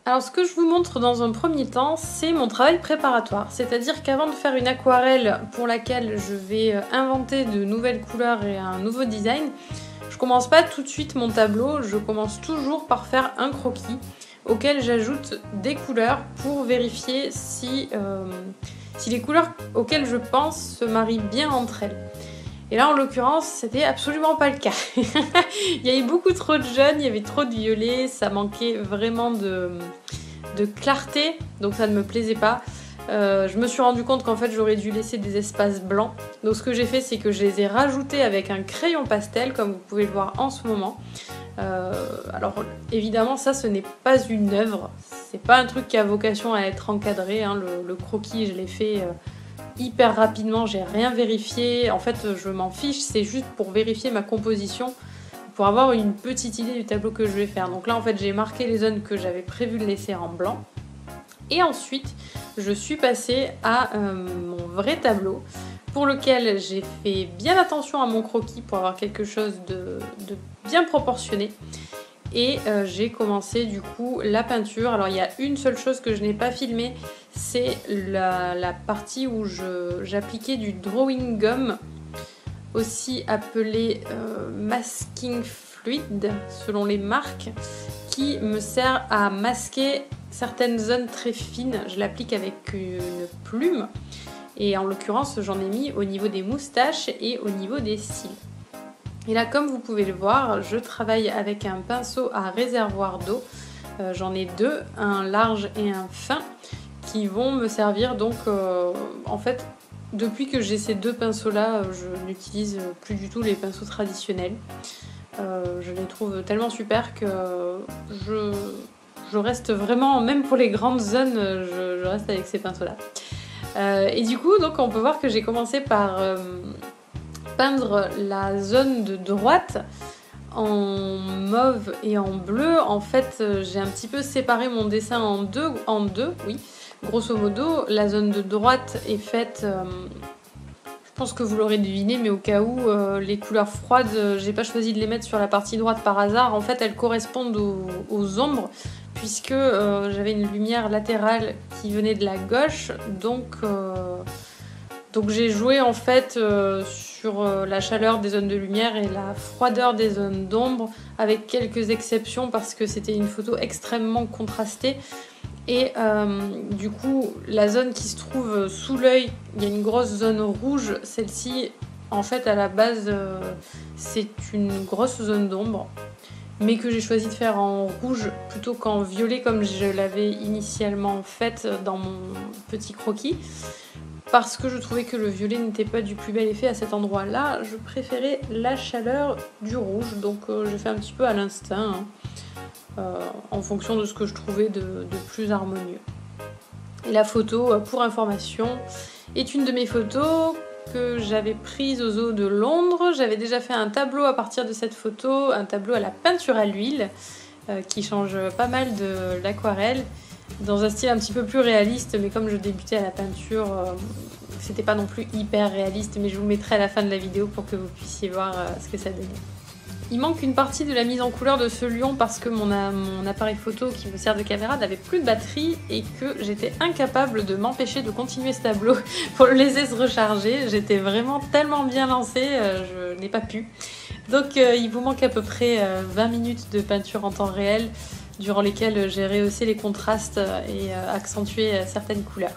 Alors ce que je vous montre dans un premier temps, c'est mon travail préparatoire. C'est-à-dire qu'avant de faire une aquarelle pour laquelle je vais inventer de nouvelles couleurs et un nouveau design, je commence pas tout de suite mon tableau, je commence toujours par faire un croquis auquel j'ajoute des couleurs pour vérifier si les couleurs auxquelles je pense se marient bien entre elles. Et là, en l'occurrence, c'était absolument pas le cas. Il y avait beaucoup trop de jaunes, il y avait trop de violet, ça manquait vraiment de clarté, donc ça ne me plaisait pas. Je me suis rendu compte qu'en fait, j'aurais dû laisser des espaces blancs. Donc ce que j'ai fait, c'est que je les ai rajoutés avec un crayon pastel, comme vous pouvez le voir en ce moment. Alors évidemment, ça, ce n'est pas une œuvre. C'est pas un truc qui a vocation à être encadré. Hein. Le croquis, je l'ai fait hyper rapidement, j'ai rien vérifié. En fait, je m'en fiche, c'est juste pour vérifier ma composition, pour avoir une petite idée du tableau que je vais faire. Donc là, en fait, j'ai marqué les zones que j'avais prévu de laisser en blanc. Et ensuite, je suis passée à mon vrai tableau, pour lequel j'ai fait bien attention à mon croquis pour avoir quelque chose de bien proportionné. Et j'ai commencé du coup la peinture. Alors il y a une seule chose que je n'ai pas filmée, c'est la partie où j'appliquais du drawing gum, aussi appelé masking fluid selon les marques, qui me sert à masquer certaines zones très fines. Je l'applique avec une plume et en l'occurrence j'en ai mis au niveau des moustaches et au niveau des cils. Et là, comme vous pouvez le voir, je travaille avec un pinceau à réservoir d'eau. J'en ai deux, un large et un fin, qui vont me servir. Donc, en fait, depuis que j'ai ces deux pinceaux-là, je n'utilise plus du tout les pinceaux traditionnels. Je les trouve tellement super que je reste vraiment, même pour les grandes zones, je reste avec ces pinceaux-là. Et du coup, donc, on peut voir que j'ai commencé par peindre la zone de droite en mauve et en bleu. En fait, j'ai un petit peu séparé mon dessin en deux, oui. Grosso modo, la zone de droite est faite, je pense que vous l'aurez deviné, mais au cas où, les couleurs froides, j'ai pas choisi de les mettre sur la partie droite par hasard. En fait, elles correspondent aux ombres, puisque j'avais une lumière latérale qui venait de la gauche, donc j'ai joué en fait sur la chaleur des zones de lumière et la froideur des zones d'ombre, avec quelques exceptions parce que c'était une photo extrêmement contrastée. Et du coup, la zone qui se trouve sous l'œil, il y a une grosse zone rouge. Celle-ci, en fait, à la base, c'est une grosse zone d'ombre, mais que j'ai choisi de faire en rouge plutôt qu'en violet comme je l'avais initialement fait dans mon petit croquis. Parce que je trouvais que le violet n'était pas du plus bel effet à cet endroit-là, je préférais la chaleur du rouge, donc j'ai fait un petit peu à l'instinct, en fonction de ce que je trouvais de plus harmonieux. Et la photo, pour information, est une de mes photos que j'avais prise au zoo de Londres. J'avais déjà fait un tableau à partir de cette photo, un tableau à la peinture à l'huile, qui change pas mal de l'aquarelle, dans un style un petit peu plus réaliste, mais comme je débutais à la peinture, c'était pas non plus hyper réaliste, mais je vous le mettrai à la fin de la vidéo pour que vous puissiez voir ce que ça donnait. Il manque une partie de la mise en couleur de ce lion parce que mon appareil photo qui me sert de caméra n'avait plus de batterie et que j'étais incapable de m'empêcher de continuer ce tableau pour le laisser se recharger. J'étais vraiment tellement bien lancée, je n'ai pas pu. Donc il vous manque à peu près 20 minutes de peinture en temps réel, durant lesquelles j'ai rehaussé les contrastes et accentué certaines couleurs.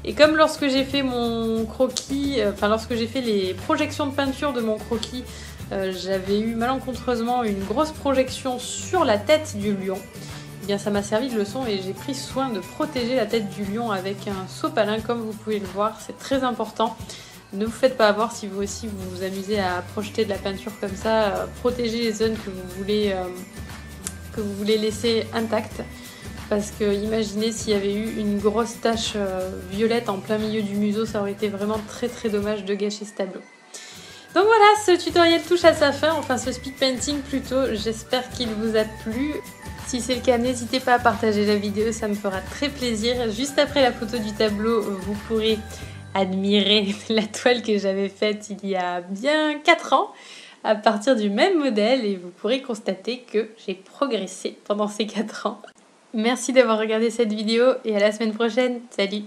Et comme lorsque j'ai fait mon croquis, lorsque j'ai fait les projections de peinture de mon croquis, j'avais eu malencontreusement une grosse projection sur la tête du lion, eh bien ça m'a servi de leçon et j'ai pris soin de protéger la tête du lion avec un sopalin, comme vous pouvez le voir, c'est très important. Ne vous faites pas avoir si vous aussi vous vous amusez à projeter de la peinture comme ça, protégez les zones que vous voulez laisser intactes. Parce que imaginez s'il y avait eu une grosse tache violette en plein milieu du museau, ça aurait été vraiment très très dommage de gâcher ce tableau. Donc voilà, ce tutoriel touche à sa fin, enfin ce speed painting plutôt, j'espère qu'il vous a plu. Si c'est le cas, n'hésitez pas à partager la vidéo, ça me fera très plaisir. Juste après la photo du tableau, vous pourrez admirer la toile que j'avais faite il y a bien 4 ans à partir du même modèle et vous pourrez constater que j'ai progressé pendant ces 4 ans. Merci d'avoir regardé cette vidéo et à la semaine prochaine. Salut!